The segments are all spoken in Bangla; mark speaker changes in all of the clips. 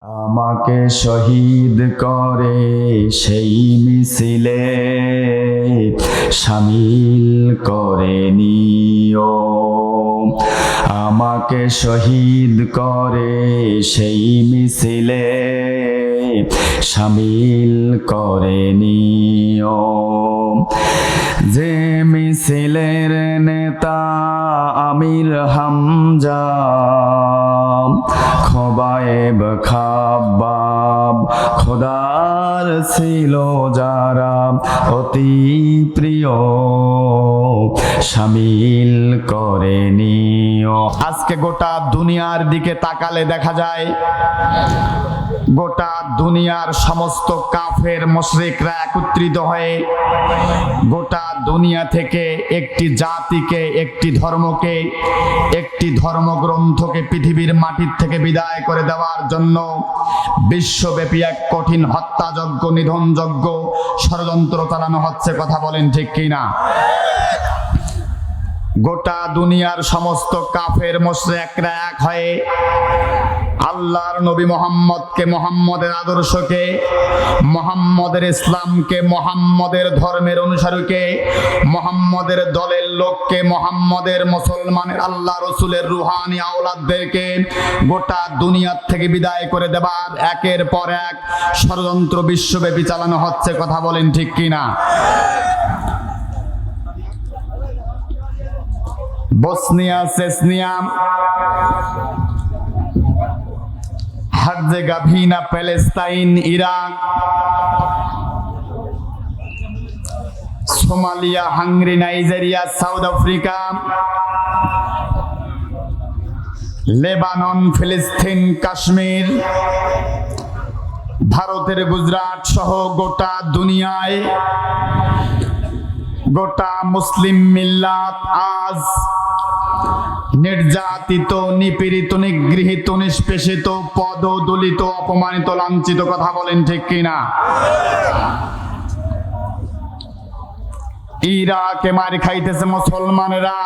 Speaker 1: আমাকে শহীদ করে সেই মিছিলে শামিল করে নিও। আমাকে শহীদ করে সেই মিছিলে শামিল করে নিও। যে মিছিলের নেতা আমির হামজা, খোবায়েব খাব্বাব খোদার ছিল যারা অতি প্রিয়, শামিল করে নিও। আজকে গোটা দুনিয়ার দিকে তাকালে দেখা যায় গোটা দুনিয়ার সমস্ত কাফের মুশরিকরা একত্রিত হয়ে গোটা দুনিয়া থেকে একটি জাতিকে, একটি ধর্মকে, একটি ধর্মগ্রন্থকে পৃথিবীর মাটির থেকে বিদায় করে দেওয়ার জন্য বিশ্বব্যাপী এক কঠিন হত্যাযজ্ঞ, নিধনযজ্ঞ, ষড়যন্ত্র চালানো হচ্ছে। কথা বলেন ঠিক কিনা? গোটা দুনিয়ার সমস্ত কাফের মুশরিকরা এক হয়ে আল্লাহর নবী মুহাম্মদকে, মুহাম্মদের আদর্শকে, মুহাম্মদের ইসলামকে, মুহাম্মদের ধর্মের অনুসারীকে, মুহাম্মদের দলের লোককে, মুহাম্মদের মুসলমানের আল্লাহ রসুলের রুহানি আওলাদদেরকে গোটা দুনিয়ার থেকে বিদায় করে দেবার একের পর এক ষড়যন্ত্র বিশ্বব্যাপী চালানো হচ্ছে। কথা বলেন ঠিক কিনা? Bosnia, Chechnya, Herzegovina, Palestine, Iraq, Somalia, Hungary, Nigeria, South Africa, Lebanon, ফিলিস্তিন, কাশ্মীর, ভারতের গুজরাট সহ গোটা দুনিয়ায় গোটা মুসলিম মিল্লাত আজ নির্যাতিত, নিপীড়িত, নিগৃহীত, নিষ্পেষিত, পদদলিত, অপমানিত, লাঞ্ছিত। কথা বলেন ঠিক কিনা? ইরাকে মার খাইতেছে মুসলমানেরা,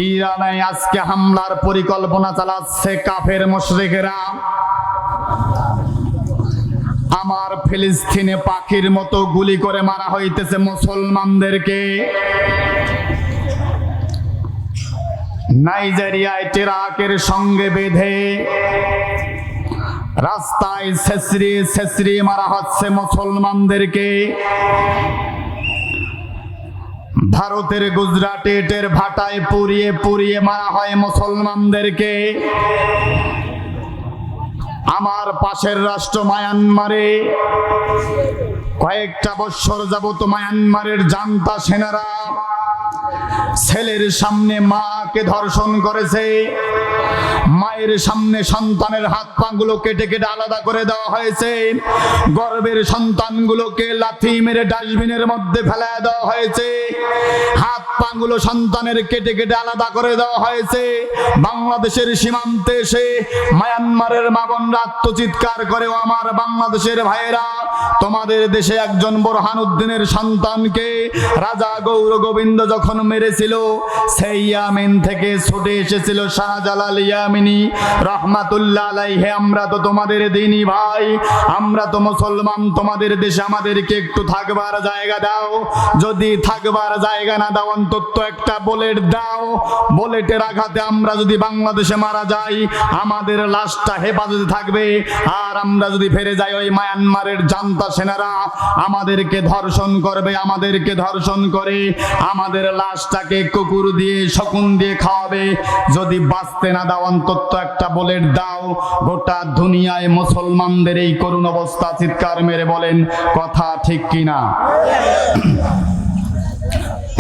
Speaker 1: ইরানে আজকে হামলার পরিকল্পনা চালাচ্ছে কাফের মুশরিকেরা। আমার ফিলিস্তিনে পাখির মতো গুলি করে মারা হইতেছে মুসলমানদেরকে। নাইজেরিয়ায় টেরাকের সঙ্গে বেঁধে রাস্তায় ছেঁচড়িয়ে ছেঁচড়িয়ে মারা হচ্ছে মুসলমানদেরকে। ভারতের গুজরাটে ইটের ভাটায় পুড়িয়ে পুড়িয়ে মারা হয় মুসলমানদেরকে। আমার পাশের রাষ্ট্র মায়ানমারে কয়েকটা বছর যাবত মায়ানমারের জান্তা সেনারা ছেলের সামনে মাকে ধর্ষণ করেছে, মায়ের সামনে সন্তানের হাত পা গুলো কেটে কেটে আলাদা করে দেওয়া হয়েছে, গর্ভের সন্তানগুলোকে লাথি মেরে ডাস্টবিনের মধ্যে ফেলায় দেওয়া হয়েছে, হাত পা গুলো সন্তানের কেটে কেটে আলাদা করে দেওয়া হয়েছে। বাংলাদেশের সীমান্তে এসে মায়ানমারের মা বোনরা আত্মচিৎকার করেও আমার বাংলাদেশের ভাইয়েরা, তোমাদের দেশে একজন বোরহানউদ্দিনের সন্তানকে রাজা গৌর গোবিন্দ যখন মেরেছিল, সেই ইয়ামেন থেকে ছুটে এসেছিল শাহজালাল ইয়ামিনী রহমাতুল্লাহ আলাইহি। আমরা তো তোমাদের দিনী ভাই, আমরা তো মুসলমান, তোমাদের দেশে আমাদেরকে একটু থাকবার জায়গা দাও। যদি থাকবার জায়গা না দাও, অন্তত একটা বুলেট দাও। বুলেটের আঘাতে আমরা যদি বাংলাদেশে মারা যাই, আমাদের লাশটা হেফাজতে থাকবে। আর আমরা যদি ফিরে যাই, ওই মায়ানমারের জান্তা সেনারা আমাদেরকে ধর্ষণ করবে, আমাদেরকে ধর্ষণ করে আমাদের লাশটাকে কুকুর দিয়ে, শকুন দিয়ে খাওয়াবে। যদি বাঁচতে না দাও, অন্তত একটা বুলেট দাও। গোটা দুনিয়ায় মুসলমানদের এই করুণ অবস্থা, চিৎকার মেরে বলেন কথা ঠিক কিনা?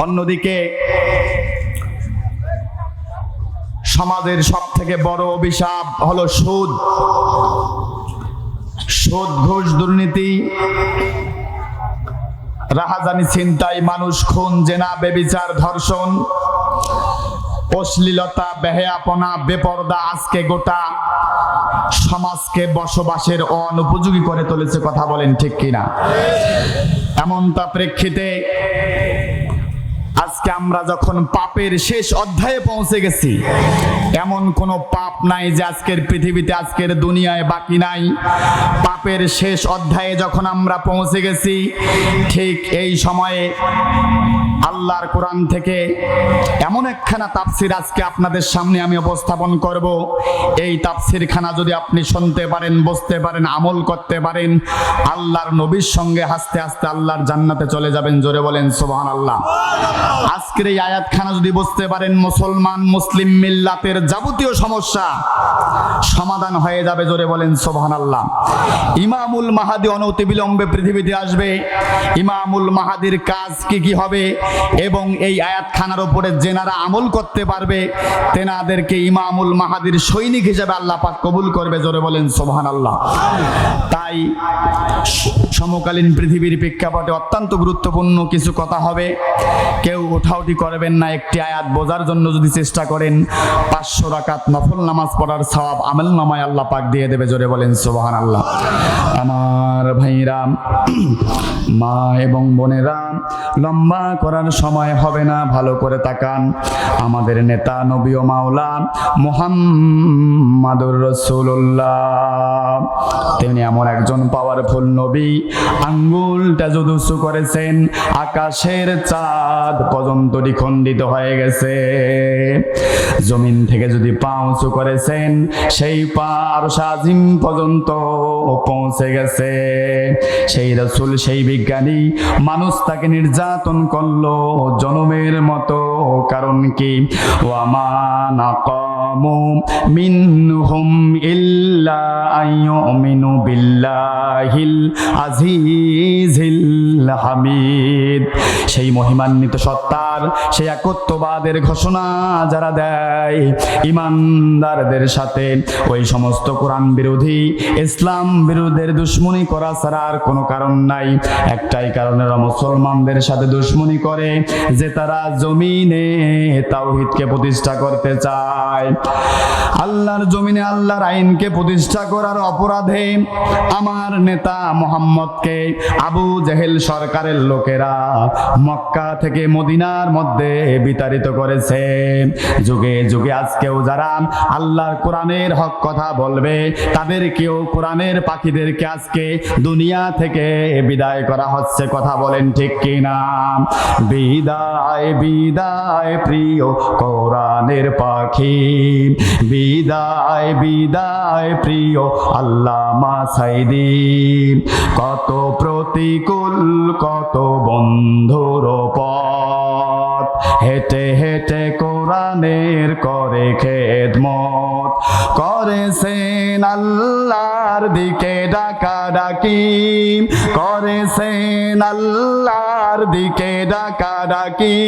Speaker 1: অন্যদিকে সমাজের সব থেকে বড় অভিশাপ হলো সুদ, সুদ, ঘুষ, দুর্নীতি, রাহাজানি, ছিনতাই, মানুষ খুন, জেনা, বেবিচার, ধর্ষণ, অশ্লীলতা, বেহায়াপনা, বেপরদা আজকে গোটা সমাজকে বসবাসের অনুপযোগী করে তুলেছে। কথা বলেন ঠিক কিনা? এমনটা প্রেক্ষিতে আজ আজকে আমরা যখন পাপের শেষ অধ্যায়ে পৌঁছে গেছি, এমন কোনো পাপ নাই যে আজকের পৃথিবীতে, আজকের দুনিয়ায় বাকি নাই। পাপের শেষ অধ্যায়ে যখন আমরা পৌঁছে গেছি, ঠিক এই সময়ে আল্লাহর কোরআন থেকে এমন একখানা তাফসির আজকে আপনাদের সামনে আমি উপস্থাপন করব। এই তাফসির খানা যদি আপনি শুনতে পারেন, বুঝতে পারেন, আমল করতে পারেন, আল্লাহর নবীর সঙ্গে হাসতে হাসতে আল্লাহর জান্নাতে চলে যাবেন। জোরে বলেন সুবহানাল্লাহ। আজকের এই আয়াত খানা যদি বুঝতে পারেন, মুসলমান মুসলিম মিল্লাতের যাবতীয় সমস্যা সমাধান হয়ে যাবে। জোরে বলেন সুবহানাল্লাহ। ইমামুল মাহাদি অনতিবিলম্বে পৃথিবীতে আসবে। ইমামুল মাহাদির কাজ কি কি হবে এবং এই আয়াত খানার উপরে যেনারা আমল করতে পারবে তেনাদেরকে ইমামুল মাহাদির সৈনিক হিসেবে আল্লাহ পাক কবুল করবে। জোরে বলেন সুবহানাল্লাহ। তাই সমকালীন পৃথিবীর প্রেক্ষাপটে অত্যন্ত গুরুত্বপূর্ণ কিছু কথা হবে। কেউ উঠাউঠি করবেন না। একটি আয়াত বোঝার জন্য যদি চেষ্টা করেন, 500 রাকাত নফল নামাজ পড়ার সওয়াব আমল নামায় আল্লাহ পাক দিয়ে দেবে। জোরে বলেন সুবহানাল্লাহ। আমার ভাইরা, মা এবং বোনেরা, লম্বা করার সময় হবে না, ভালো করে তাকান। আমাদের নেতা নবী ও মাওলা মুহাম্মাদুর রাসূলুল্লাহ, তিনি এমন একজন পাওয়ারফুল নবী, আঙ্গুলটা যদি উঁচু করেছেন আকাশের চাঁদ পর্যন্ত দ্বিখণ্ডিত হয়ে গেছে। জমিন থেকে যদি পা উঁচু করেছেন সেই পা আরশ আজিম পর্যন্ত পৌঁছে গেছে। সেই রাসূল, সেই বিজ্ঞানী মানুষ তাকে নির্যাতন করলো জনমের মতো। কারণ কি? ওয়া মা নাকামু মিনহুম ইল্লা আইয়ুমিনু বিল্লাহিল আজিজিল হামিদ। সেই মহিমান্বিত সত্তার, সেই একত্ববাদের ঘোষণা যারা দেয় ইমানদারদের সাথে, ওই সমস্ত কোরআন বিরোধী, ইসলাম বিরোধীদের দুশ্মনী করা ছাড়া আর কোনো কারণ নাই। একটাই কারণে মুসলমানদের সাথে দুশ্মনী করে যে তারা জমিনে তাওহীদকে প্রতিষ্ঠা করতে চায়। আল্লাহর জমিনে আল্লাহর আইনকে প্রতিষ্ঠা করার অপরাধে আমার নেতা মুহাম্মদকে আবু জেহেল সরকারের লোকেরা মক্কা থেকে মদিনার মধ্যে বিতাড়িত করেছে। যুগে যুগে আজকেও যারা আল্লাহর কোরআনের হক কথা বলবে তাদেরকেও কোরআনের পাখিদেরকে আজকে দুনিয়া থেকে বিদায় করা হচ্ছে। কথা বলেন ঠিক কিনা? বিদায় বিদায় প্রিয় কোরআনের পাখি, বিদায় বিদায় প্রিয় আল্লামা সাইদি। কত প্রতিকূল, কত বন্ধুর পথ হেঁটে হেঁটে কোরআনের করে খেদমত করেছেন, আল্লাহর দিকে ডাকাডাকি করেছেন, আল্লাহর দিকে ডাকাডাকি।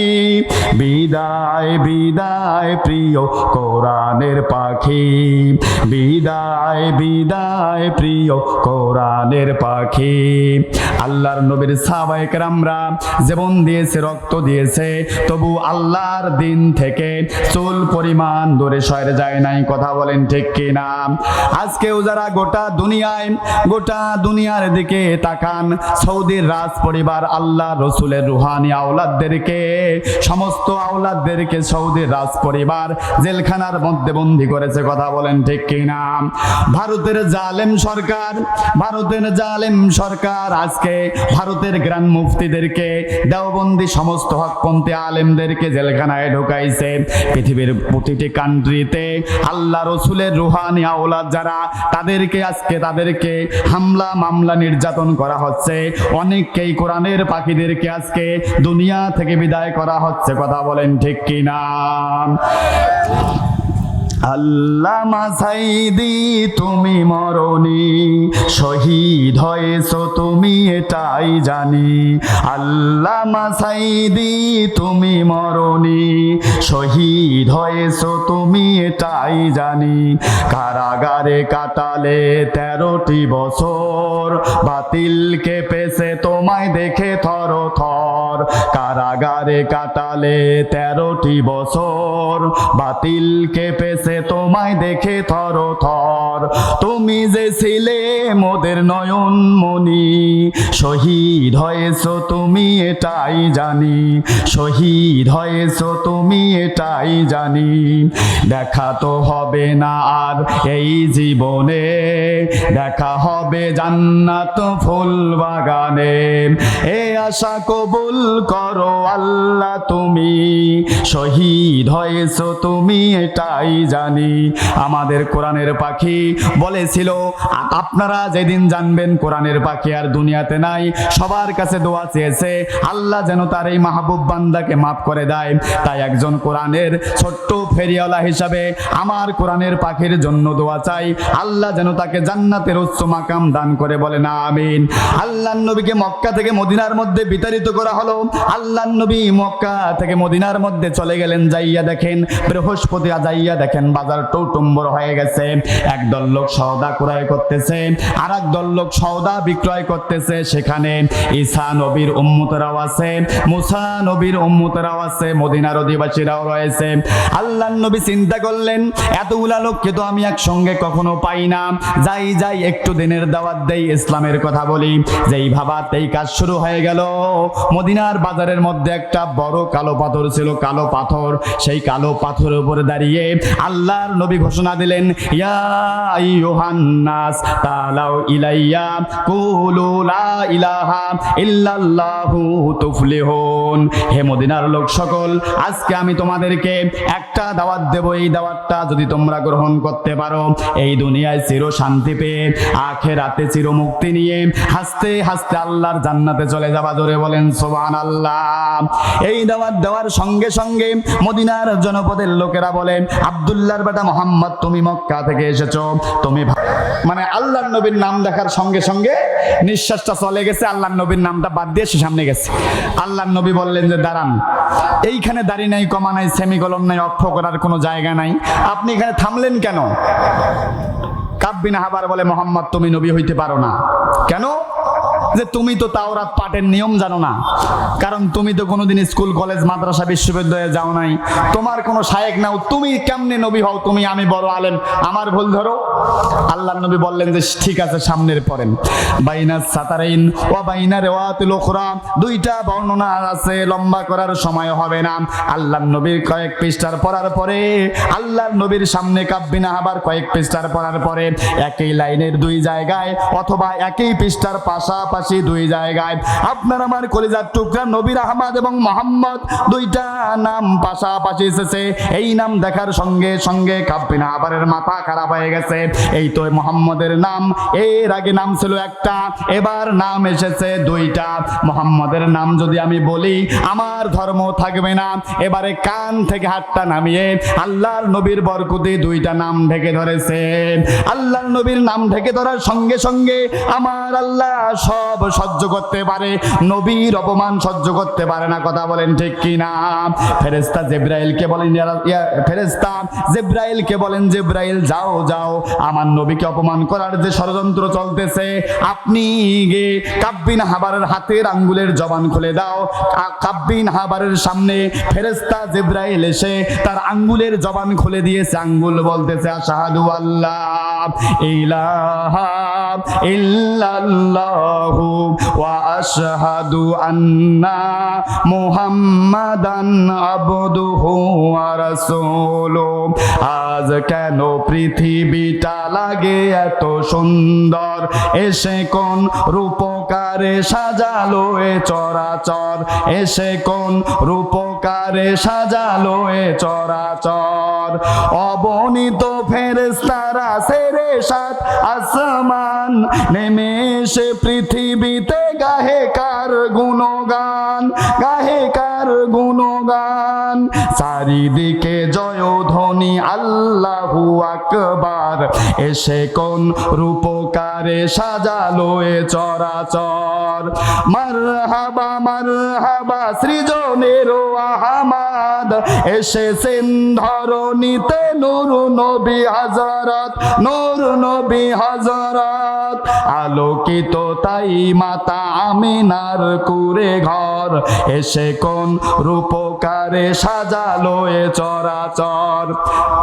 Speaker 1: বিদায় বিদায় প্রিয় কোরআনের পাখি, বিদায় বিদায় প্রিয় কোরআনের পাখি। আল্লাহর নবীর সাহাবায়ে কেরামরা জীবন দিয়েছে, রক্ত দিয়েছে, তবু আল্লাহর দিন থেকে চুল পরিমাণ দূরে সরে যায় নাই। কথা বলেন ঠিক কিনা? আজকেও যারা গোটা দুনিয়ার দিকে তাকান, সৌদির রাজ পরিবার আল্লাহ রসুলের রুহানি আওলাদদেরকে, সমস্ত আওলাদদেরকে সৌদির রাজ পরিবার জেলখানার মধ্যে বন্দী করেছে। কথা বলেন ঠিক কিনা? ভারতের জালেম সরকার আজকে ভারতের গ্র্যান্ড মুফতিদেরকে, দেওবন্দি সমস্ত হকপন্থী আলেমদেরকে জেলখানায় ঢুকাইছে। পৃথিবীর প্রতিটি কান্ট্রিতে আল্লাহ রসুলের রুহানি আওলাদ যারা, তাদেরকে হামলা মামলা নির্যাতন করা হচ্ছে। অনেককেই কোরআনের পাখিদেরকে আজকে দুনিয়া থেকে বিদায় করা হচ্ছে। কথা বলেন ঠিক কিনা? আল্লামা সাইদি তুমি মরনি, শহীদ হয়েছো তুমি এটাই জানি। আল্লামা সাইদি তুমি মরনি, শহীদ হয়েছো তুমি এটাই জানি। কারাগারে কাটালে 13টি বছর, বাতিল কেঁপেছে তোমায় দেখে থর থর। কারাগারে কারাগারে কাটালে 13টি বছর, বাতিল কেঁপেছে তোমায় দেখে থর থর। তুমি যে ছিলে মোদের নয়ন মনি, শহীদ হয়েছো তুমি এটাই জানি, শহীদ হয়েছো তুমি এটাই জানি। দেখা তো হবে না আর এই জীবনে, দেখা হবে জান্নাত ফুল বাগানে। এ আশা কবুল করো আল্লাহ তুমি, শহীদ হয়েছো তুমি এটাই জানি। আমাদের কোরআনের পাখি বলেছিল, আপনারা যেদিন জানবেন কোরআনের পাখি আর দুনিয়াতে নাই, সবার কাছে দোয়া চেয়েছে আল্লাহ যেন তার এই মাহবুব বান্দাকে মাফ করে দেয়। তাই একজন কোরআনের ছোট্ট ফেরিওয়ালা হিসাবে আমার কোরআনের পাখির জন্য দোয়া চাই, আল্লাহ যেন তাকে জান্নাতের উচ্চ মাকাম দান করে, বলে না আমিন। আল্লাহর নবীকে মক্কা থেকে মদিনার মধ্যে বিতাড়িত করা হলো। আল্লাহর নবী মক্কা থেকে মদিনার মধ্যে চলে গেলেন, যাইয়া দেখেন বৃহস্পতিয়া, যাইয়া দেখেন বাজার টৌটুম্বর হয়ে গেছে। একদল লোক সওদা ক্রয় করতেছে, আর একদল লোক সওদা বিক্রয় করতেছে। সেখানে ঈসা নবীর উম্মতরাও আছে, মুসা নবীর উম্মতরাও আছে, মদিনার অধিবাসীরাও রয়েছে। আল্লাহর নবী চিন্তা করলেন, এতগুলা লোককে তো আমি একসঙ্গে কখনো পাই না, যাই যাই একটু দিনের দাওয়াত দেই, ইসলামের কথা বলি। যেই ভাবাতেই কাজ শুরু হয়ে গেল। মদিনার বাজারের মধ্যে একটা বড় কালো পাথর ছিল, কালো পাথর। সেই কালো পাথরের উপরে দাঁড়িয়ে আল্লাহর নবী ঘোষণা দিলেন, ইয়া আইয়ুহান নাস তালাউ ইলাইয়া কুলু লা ইলাহা ইল্লাল্লাহু তুফলিহুন। হে মদিনার লোক সকল, আজকে আমি তোমাদেরকে একটা দাওয়াত দেব, এই দাওয়াতটা যদি তোমরা গ্রহণ করতে পারো, এই দুনিয়ায় চির শান্তি পেয়ে আখিরাতে চির মুক্তি নিয়ে হাসতে হাসতে আল্লাহর জান্নাতে চলে যাবা। জোরে বলেন সুবহানাল্লাহ। এই দাওয়াত দেওয়ার সঙ্গে সঙ্গে মদিনার জনপদের লোকেরা বলেন, আব্দুল্লাহর বেটা মোহাম্মদ, তুমি মক্কা থেকে এসেছো, তুমি মানে আল্লাহর নবীর নাম দেখার সঙ্গে সঙ্গে নিঃশ্বাসটা চলে গেছে, আল্লাহর নবীর নামটা বাদ দিয়ে সে সামনে গেছে। আল্লাহর নবী বললেন যে দাঁড়ান, এইখানে দাড়ি নাই, কমা নাই, সেমিকলন নাই, অক্ষ করার কোনো জায়গা নাই, আপনি এখানে থামলেন কেন? কাব বিন আহবার বলে, মোহাম্মদ তুমি নবী হইতে পারো না। কেন? যে তুমি তো তাওরাত পাঠের নিয়ম জানো না, কারণ তুমি তো কোনোদিন স্কুল কলেজ মাদ্রাসা বিশ্ববিদ্যালয়ে যাও নাই, তোমার কোনো শায়েখ নাও, তুমি কেমনে নবী হও? তুমি, আমি বড় আলেম, আমার ভুল ধরো। আল্লাহর নবী বললেন যে ঠিক আছে, সামনের পড়েন। বাইনাস সাতারাইন ওয়া বাইনা রিওয়ায়াতুল উখরা, দুইটা বর্ণনা আছে, লম্বা করার সময় হবে না। আল্লাহর নবীর কয়েক পৃষ্ঠার পড়ার পরে, আল্লাহর নবীর সামনে কাব বিন আহবার কয়েক পৃষ্ঠার পড়ার পরে, একই লাইনের দুই জায়গায় অথবা একই পৃষ্ঠার পাশাপাশি দুই জায়গায় আপনার আমার কলিজার টুকরা নবীর আহমদ এবং মোহাম্মদ দুইটা নাম পাশাপাশি এসেছে। এই নাম দেখার সঙ্গে সঙ্গে কাব বিন আহবারের মাথা খারাপ হয়ে গেছে। এই তো মোহাম্মদের নাম, এর আগে নাম ছিল একটা, এবার নাম এসেছে দুইটা। মোহাম্মদের নাম যদি আমি বলি আমার ধর্ম থাকবে না। এবারে কান থেকে হাতটা নামিয়ে আল্লাহর নবীর বরকতে দুইটা নাম ঢেকে ধরেছে। আল্লাহর নবীর নাম ঢেকে ধরার সঙ্গে সঙ্গে আমার আল্লাহ সব সহ্য করতে পারে, নবীর অপমান সহ্য করতে পারে না। কথা বলেন ঠিক কি না? ফেরেশতা জিবরাইলকে বলেন, ফেরেশতা জিবরাইলকে বলেন, জিবরাইল যাও যাও, আমার নবীকে অপমান করার যে ষড়যন্ত্র চলতেছে, আপনি গিয়ে কাব বিন আহবারের হাতের আঙ্গুলের জবান খুলে দাও। কাব বিন আহবারের সামনে ফেরেশতা জিবরাইল এসে তার আঙ্গুলের জবান খুলে দিয়েছে। আঙ্গুল বলতেছে আশহাদু আল্লাহ ইলাহা ইল্লাল্লাহু ওয়া আশহাদু আন্না মুহাম্মাদান আবদুহু ওয়া রাসূলুহু। আজ কেন পৃথিবীটা লাগে এত সুন্দর, এসে কোন রূপকারে সাজালো এ চরাচর, এসে কোন রূপকারে সাজালো এ চরাচর। অবনীত ফেরেশতারা সেরে সাত আসমান, নেমে এসে পৃথিবীতে গাহে কার গুণগান, গাহে কার গুণগান। চারিদিকে জয়ধ্বনি ধ্বনি আল্লাহু আকবার, এসে কোন রূপকারে সাজালো এ চরাচর। মারহাবা মারহাবা সৃজনের আহমাদ, এসেছেন ধরণীতে নূর নবী হযরত, নূর নবী হযরত। আলোকিত তাই মাতা আমিনার কুরে ঘর, এসে কোন রূপকারে সাজালো এ চরাচর।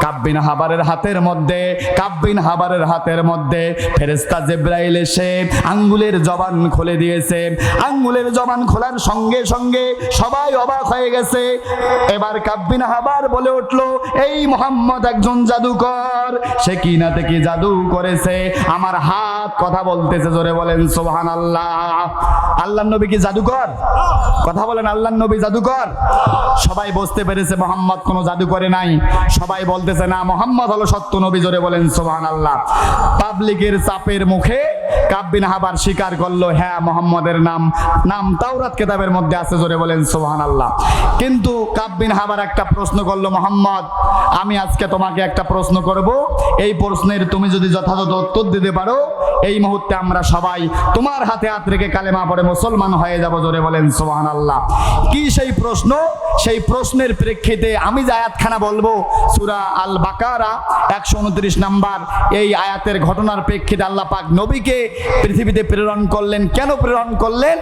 Speaker 1: কাব্বিন হাবারের হাতের মধ্যে, কাব্বিন হাবারের হাতের মধ্যে ফেরেশতা জিবরাইল এসে আঙ্গুলের জবান খুলে দিয়েছে। আঙ্গুলের জবান খোলার সঙ্গে সঙ্গে সবাই অবাক হয়ে গেছে। এবার কাব্বিন হাবার বলে উঠলো, এই মুহাম্মদ একজন জাদুকর, সে কি না থেকে জাদু করেছে, আমার হাত কথা বলতেছে। জোরে বলেন সুবহানাল্লাহ। আল্লাহর নবী কি জাদুকর? কথা বলেন, আল্লাহর নবী জাদুকর? সবাই বুঝতে পেরেছে মুহাম্মদ কোনো জাদু করে নাই। সবাই বলতেছে না, মুহাম্মদ হলো সত্য নবী। জোরে বলেন সুবহানাল্লাহ। পাবলিকের চাপের মুখে কাব্বিন হাবার স্বীকার করলো, হ্যাঁ মুহাম্মদের নাম তাওরাত কিতাবের মধ্যে আছে। জোরে বলেন সুবহানাল্লাহ। কিন্তু কাব্বিন হাবার একটা প্রশ্ন করলো, মুহাম্মদ আমি আজকে তোমাকে একটা প্রশ্ন করব, এই প্রশ্নের তুমি যদি যথাযথ উত্তর দিতে পারো, এই মুহূর্তে আমরা সবাই তোমার হাতে হাত রেখে কালেমা পড়ে মুসলমান হয়ে যাব। জোরে বলেন সুবহানাল্লাহ। কি সেই প্রশ্ন? সেই প্রশ্নের প্রেক্ষিতে আমি যে আয়াতখানা বলবো, সূরা আল বাকারা 129 নাম্বার, এই আয়াতের ঘটনার প্রেক্ষিতে আল্লাহ পাক নবীকে পৃথিবীতে প্রেরণ করলেন। কেন প্রেরণ করলেন?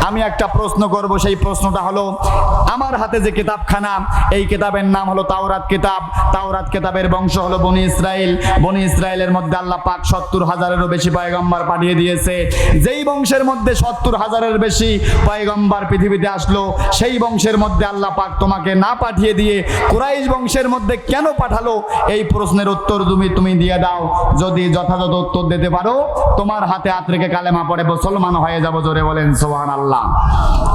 Speaker 1: আমি একটা প্রশ্ন করব, সেই প্রশ্নটা হলো, আমার হাতে যে কিতাবখানা, এই কিতাবের নাম হলো তাওরাত কিতাব। তাওরাত কিতাবের বংশ হলো বনি ইসরাইল। বনি ইসরাইলের মধ্যে আল্লাহ পাক 70,000-এরও বেশি পয়গম্বর পাঠিয়ে দিয়েছে। যেই বংশের মধ্যে 70,000-এর বেশি পয়গম্বর পৃথিবীতে আসলো, সেই বংশের মধ্যে আল্লাহ পাক তোমাকে না পাঠিয়ে দিয়ে কুরাইশ বংশের মধ্যে কেন পাঠালো? এই প্রশ্নের উত্তর তুমি দিয়ে দাও। যদি যথাযথ উত্তর দিতে পারো, তোমার হাতে হাত রেখে কালেমা পড়ে মুসলমান হয়ে যাব। জোরে বলেন সুবহানাল্লাহ।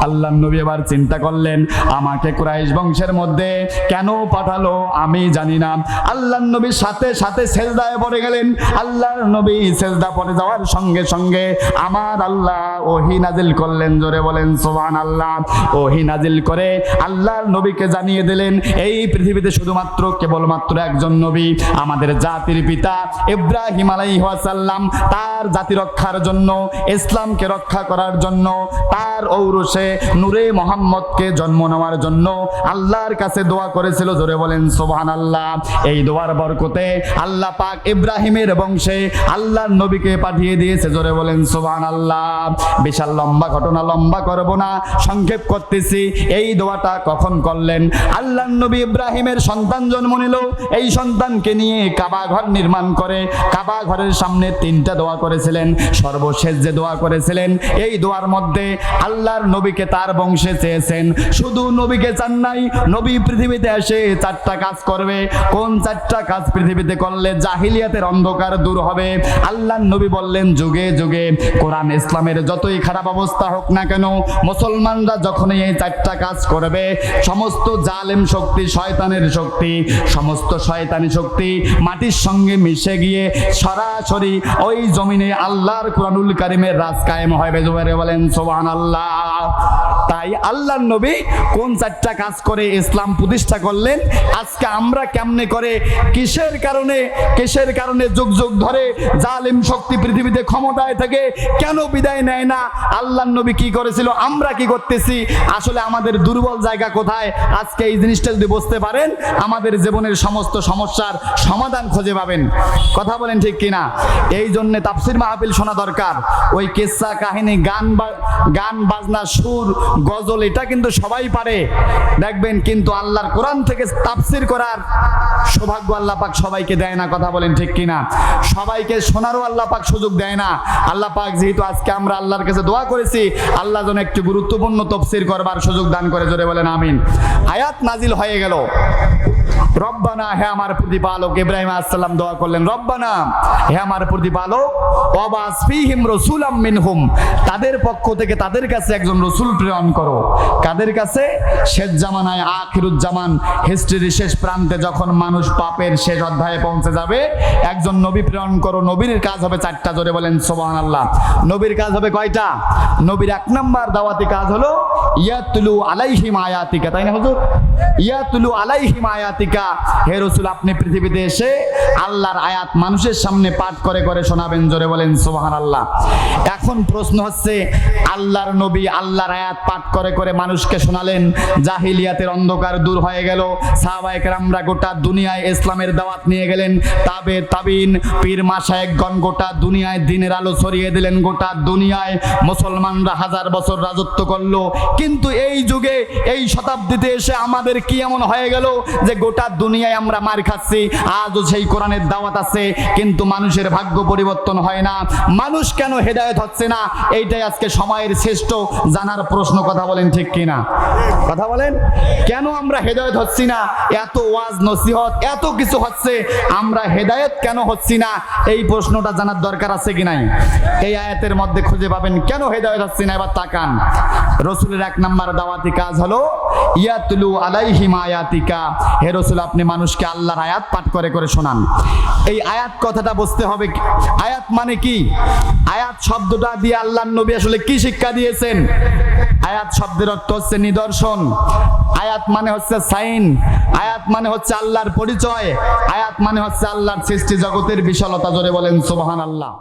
Speaker 1: আল্লাহর নবী এবার চিন্তা করলেন, আমাকে কুরাইশ বংশের মধ্যে কেন পাঠালো আমি জানি না। আল্লাহর নবী সাথে সাথে সেজদায় পড়ে গেলেন। আল্লাহর নবী সেজদা পড়ে যাওয়ার সঙ্গে সঙ্গে আমার আল্লাহ ওহী নাজিল করলেন। জোরে বলেন সুবহানাল্লাহ। ওহী নাজিল করে আল্লাহর নবীকে জানিয়ে দিলেন, এই পৃথিবীতে শুধুমাত্র কেবলমাত্র একজন নবী, আমাদের জাতির পিতা ইব্রাহিম আলাইহিস সালাম, তার জাতি রক্ষার জন্য, ইসলামকে রক্ষা করার জন্য, তার ঔরসে নূরে মুহাম্মদকে জন্ম নেওয়ার জন্য আল্লাহর কাছে দোয়া করেছিল। জোরে বলেন সুবহানাল্লাহ। এই দোয়ার বরকতে আল্লাহ পাক ইব্রাহিমের বংশে আল্লাহর নবীকে পাঠিয়ে দিয়েছে। জোরে বলেন সুবহানাল্লাহ। বিশাল লম্বা ঘটনা, লম্বা করব না, সংক্ষেপ করতেছি। এই দোয়াটা কখন করলেন? আল্লাহর নবী ইব্রাহিমের সন্তান জন্ম নিল। এই সন্তানকে নিয়ে কাবা ঘর নির্মাণ করে কাবা ঘরের সামনে 3টা দোয়া করেছিলেন। সর্বশেষ যে দোয়া করেছিলেন, এই দোয়ার মধ্যে আল্লাহর নবীকে তার বংশে চেয়েছেন। শুধু নবীকে চান নাই, নবী পৃথিবীতে এসে 4টা কাজ করবে। কোন 4টা কাজ পৃথিবীতে করলে জাহিলিয়াতের অন্ধকার দূর হবে? আল্লাহর নবী বললেন, যুগে যুগে কোরআন ইসলামের যতই খারাপ অবস্থা হোক না কেন, মুসলমানরা যখনই এই 4টা কাজ করবে, সমস্ত জালেম শক্তি, শয়তানের শক্তি, সমস্ত শয়তানি শক্তি মাটির সঙ্গে মিশে গিয়ে সরাসরি ওই জমিনে আল্লাহর কোরআনুল কারীমের রাজ কায়েম হবে। জোরে বলেন সুবহানাল্লাহ। তাই আল্লাহর নবী কোন 4টা কাজ করে ইসলাম প্রতিষ্ঠা করলেন? আজকে আমরা কেমনে করে, কিসের কারণে যুগ যুগ ধরে জালিম শক্তি পৃথিবীতে ক্ষমতায় থেকে কেন বিদায় নেয় না? আল্লাহর নবী কি করেছিল, আমরা কি করতেছি? আসলে আমাদের দুর্বল জায়গা কোথায়? আজকে এই জিনিসটা যদি বুঝতে পারেন, আমাদের জীবনের সমস্ত সমস্যার সমাধান খুঁজে পাবেন। কথা বলেন ঠিক কিনা? এই জন্য তাফসীর মাহফিল শোনা দরকার। ওই কিসসা কাহিনী, গান বাজনা, সুর, গজল, এটা কিন্তু সবাই পারে দেখবেন, কিন্তু আল্লাহর কোরআন থেকে তাফসীর করার সৌভাগ্য আল্লাহ পাক সবাইকে দেয় না। কথা বলেন ঠিক কিনা? সবাইকে শোনারও আল্লাহ পাক সুযোগ দেয় না। আল্লাহ পাক যেহেতু আজকে আমরা আল্লাহর কাছে দোয়া করেছি, আল্লাহ যেন একটু গুরুত্বপূর্ণ তাফসীর করবার সুযোগ দান করে। জোরে বলেন আমিন। আয়াত নাজিল হয়ে গেল। রব্বানা, হে আমার প্রতিপালক। ইব্রাহিম আলাইহিস সালাম দোয়া করলেন, রব্বানা, হে আমার প্রতিপালক, ওয়াবাস ফীহিম রাসূলাম মিনহুম, তাদের পক্ষ থেকে তাদের কাছে একজন রাসূল প্রেরণ করো। কাদের কাছে? শেষ জামানায়, আখিরুজ জামান, হিস্ট্রির শেষ প্রান্তে যখন মানুষ পাপের শেষ অধ্যায়ে পৌঁছে যাবে, একজন নবী প্রেরণ করো। নবীর কাজ হবে 4টা। জোরে বলেন সুবহানাল্লাহ। নবীর কাজ হবে কয়টা? নবীর 1 নাম্বার দাওয়াতি কাজ হলো ইয়াতলু আলাইহিম আয়াতিকা। তাই না হুজুর? ইয়াতলু আলাইহিম আয়াতিকা, আয়াতিকা, হে রাসূল আপনি পৃথিবীতে এসে আল্লাহর আয়াত মানুষের সামনে পাঠ করে করে শোনাবেন, জোরে বলেন সুবহানাল্লাহ। এখন প্রশ্ন হচ্ছে, আল্লাহর নবী আল্লাহর আয়াত পাঠ করে করে মানুষকে শোনালেন, জাহিলিয়াতের অন্ধকার দূর হয়ে গেল, সাহাবায়ে কেরামরা গোটা দুনিয়ায় ইসলামের দাওয়াত নিয়ে গেলেন, তাবিন পীর মাশায়েখগণ গোটা দুনিয়ায় দ্বীনের আলো ছড়িয়ে দিলেন, গোটা দুনিয়ায় মুসলমানরা হাজার বছর রাজত্ব করলো। কিন্তু এই যুগে এই শতাব্দীতে এসে আমাদের কি এমন হয়ে গেল যে গোটা দুনিয়ায় আমরা মার খাচ্ছি? আজও সেই কোরআনের দাওয়াত আছে, কিন্তু মানুষের ভাগ্য পরিবর্তন হয় না। মানুষ কেন হেদায়েত হচ্ছে না? এইটাই আজকে সময়ের শ্রেষ্ঠ জানার প্রশ্ন। কথা বলেন ঠিক কিনা? কথা বলেন, কেন আমরা হেদায়েত হচ্ছি না? এত ওয়াজ নসিহত এত কিছু হচ্ছে, আমরা হেদায়েত কেন হচ্ছি না? এই প্রশ্নটা জানার দরকার আছে কি নাই? এই আয়াতের মধ্যে খুঁজে পাবেন কেন হেদায়েত হচ্ছি না। এবার তাকান, রাসূলের 1 নাম্বার দাওয়াতি কাজ হলো ইয়াতলু আলাইহিম আয়াতিকা, হে রাসূল আপনি মানুষকে আল্লাহর আয়াত পাঠ করে করে শোনান। এই আয়াত কথাটা বুঝতে হবে, আয়াত মানে কি? আয়াত শব্দটা দিয়ে আল্লাহর নবী আসলে কি শিক্ষা দিয়েছেন? আয়াত শব্দের অর্থ হচ্ছে নিদর্শন, আয়াত মানে হচ্ছে সাইন, আয়াত মানে হচ্ছে আল্লাহর পরিচয়, আয়াত মানে হচ্ছে আল্লাহর সৃষ্টি জগতের বিশালতা। জোরে বলেন সুবহানাল্লাহ।